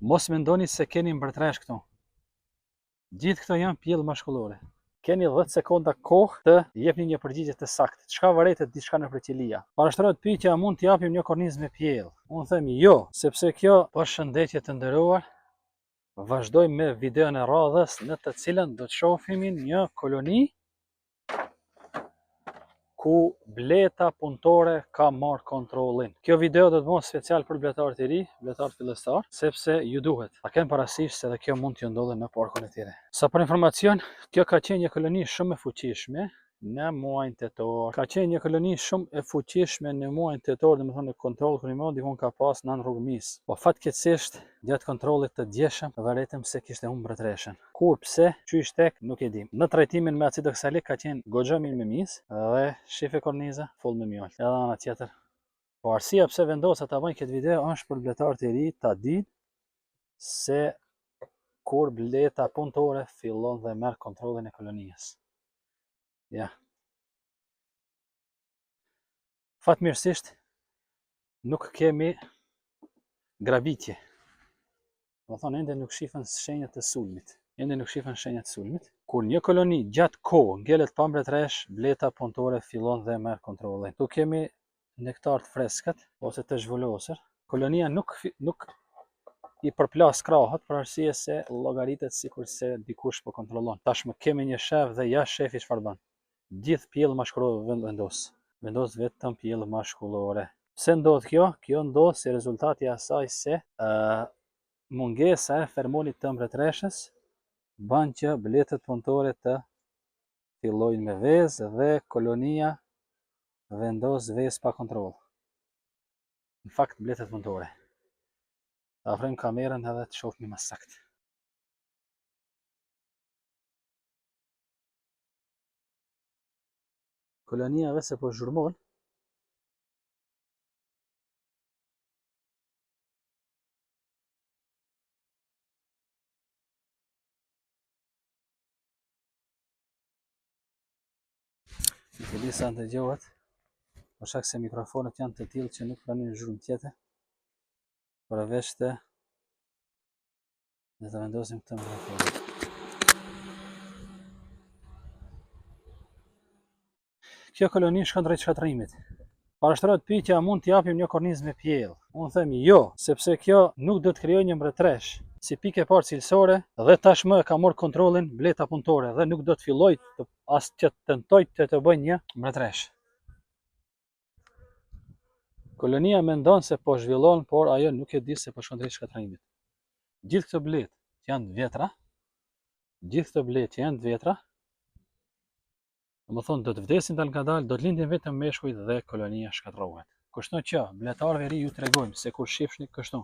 Mos mendoni se keni mbretëresh këtu. Gjithë këto janë pjellë mashkullore. Keni 10 sekonda kohë të jepni një përgjigje të saktë. Çka vëretet diçka nëpër qelia? Parashtrohet pyetja, a mund të japim një kornizë me pjellë? Unë them jo, sepse kjo përshëndetje të nderuar. Vazhdojmë me videon e radhës në të cilën do të shohim një koloni ku bleta punëtore ka marrë kontrollin. Kjo video do të bëhet special për bletarët e ri, bletarët fillestar, sepse ju duhet. Ta kenë parasysh se edhe kjo mund t'ju ndodhe në parkun e tyre. Sa për informacion, kjo ka qenë një koloni shumë e fuqishme në muajin tetor. Ka qenë një koloni shumë e fuqishme në muajin tetor, domethënë kontrolli kryimor dikon ka pas nën rrugëmis. Po fatkeqësisht gjatë kontrollit të djeshëm vëretëm se kishte humbur mbretëreshën. Kur, pse, çysh tek, nuk e dim. Në trajtimin me acid oksalik ka qenë goxha mirë me mis dhe shife korniza full me mjalt. Edhe ana tjetër. Po arsia pse vendosa ta bëj këtë video është për bletarët e ri ta dinë se kur bleta punëtore fillon dhe merr kontrollin e kolonisë. Ja. Fatmirësisht nuk kemi grabitje. Do thonë ende nuk shifen shenjat e sulmit. Kur një koloni gjatë kohë ngelet pa mbretëresh, bleta punëtore fillon dhe merr kontrollin. Tu kemi nektar të freskët ose të zhvulosur. Kolonia nuk i përplas krahët për arsye se llogaritet sikur se dikush po kontrollon. Tashmë kemi një shef dhe jashtë shefi çfarë bën? Gjithë pjellë mashkullore vendos vetëm pjellë mashkullore. Pse ndodh kjo? Kjo ndodh si rezultati i asaj se mungesa e fermonit të mbretëreshës bën që bletët punëtore të fillojnë me vezë dhe kolonia vendos vezë pa kontroll. Në fakt bletët punëtore. Ta afrojmë kamerën edhe të shohim më saktë. Kolonia vetë po zhurmon. Lisa ndëgjohet, për shkak se mikrofonët janë të tillë që nuk pranojnë zhurmë tjetër. Përveç të vendosim këtë mikrofon. Kjo koloni shkon drejt shkatërimit. Parashtrohet pyetja, a mund të japim një kornizë me pjellë? Unë them jo, sepse kjo nuk do të krijojë një mbretëresh. Si pikë e parë cilësore dhe tashmë ka marrë kontrollin bleta punëtore dhe nuk do të filloj as që të tentoj të bëj një mbretëresh. Kolonia mendon se po zhvillon, por ajo nuk e di se po shkon drejt shkatërimit. Gjithë këto bletë janë të vjetra. Domethënë do të vdesin dal nga dal, do të lindin vetëm meshkujt dhe kolonia shkatërrohet. Kështu që bletarëve ri ju tregojmë se kur shifni kështu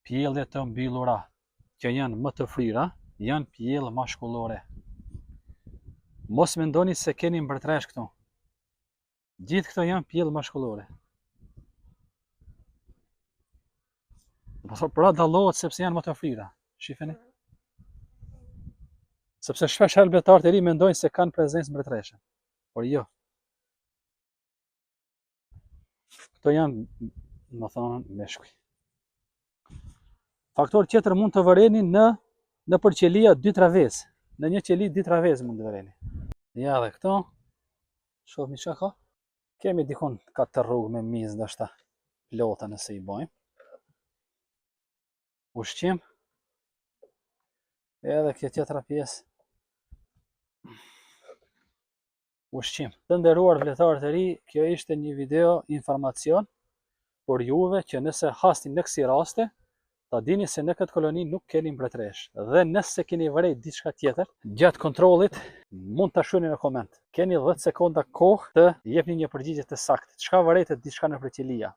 pjellë të mbyllura që janë më të frira, janë pjellë mashkullore. Mos mendoni se keni mbretëresh këtu. Gjithë këto janë pjellë mashkullore. Pra dallohet sepse janë më të frira. Shifeni? Sepse shpesh bletarët e ri mendojnë se kanë prezencë mbretëreshe. Por jo. Këto janë, më thonë, meshkuj. Faktor tjetër mund të vëreni në për qelia 2 travez. Në një qeli 2 travez mund të vëreni. Ja dhe këto. Shohmi çka ka. Kemi dikon 4 rrugë me mizë ndoshta plota nëse i bojmë. Ushqim. Edhe kjo tjetra pjesë. Ushqim. Të nderuar vletarët e ri, kjo ishte një video informacion për juve që nëse hasni në kësi raste, ta dini se në këtë koloni nuk keni mbretëresh. Dhe nëse keni vërejt diçka tjetër, gjatë kontrollit, mund ta shkruani në koment. Keni 10 sekonda kohë të jepni një përgjigje të saktë. Çka vërejtet diçka nëpër qelia?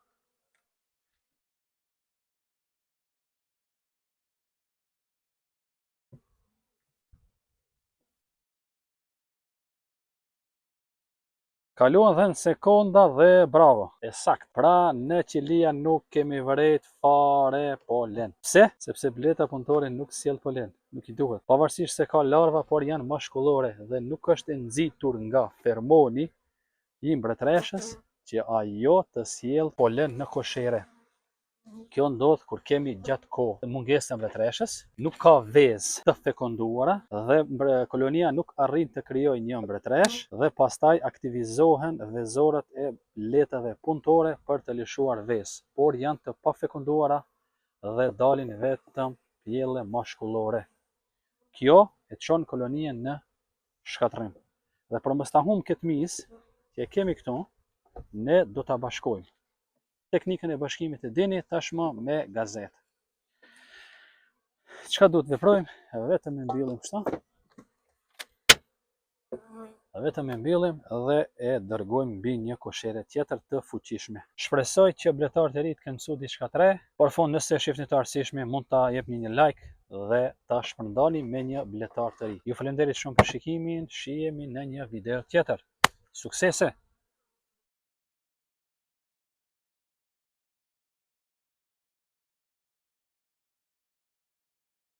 Kaluan dhe në sekonda dhe bravo, e sakt. Pra në qelia nuk kemi vërejt fare polen. Pse? Sepse bleta punëtore nuk sjell polen, nuk i duhet. Pavarësisht se ka larva, por janë mashkullore dhe nuk është e nxitur nga fermoni i mbretëreshës që ajo të sjell polen në koshere. Kjo ndodh kur kemi gjatë kohë mungesën e mbretreshës, nuk ka vezë të fekonduara dhe kolonia nuk arrin të krijojë një mbretresh dhe pastaj aktivizohen vezorët e bletave punëtore për të lëshuar vezë, por janë të pafekonduara dhe dalin vetëm pjellë mashkullore. Kjo e çon kolonien në shkatërrim. Dhe për mos ta humbim këtë mizë që e kemi këtu, ne do ta bashkojmë. Teknikën e bashkimit e dini tashmë me gazetë. Çka duhet veprojmë? Vetëm e mbyllim kështu. Vetëm e mbyllim dhe e dërgojmë mbi një koshere tjetër të fuqishme. Shpresoj që bletarët e ri të kenë mësuar diçka të re. Por fund, nëse shihni të arsyeshme, mund ta jepni një like dhe ta shpërndani me një bletar të ri. Ju falenderit shumë për shikimin, shihemi në një video tjetër. Suksese!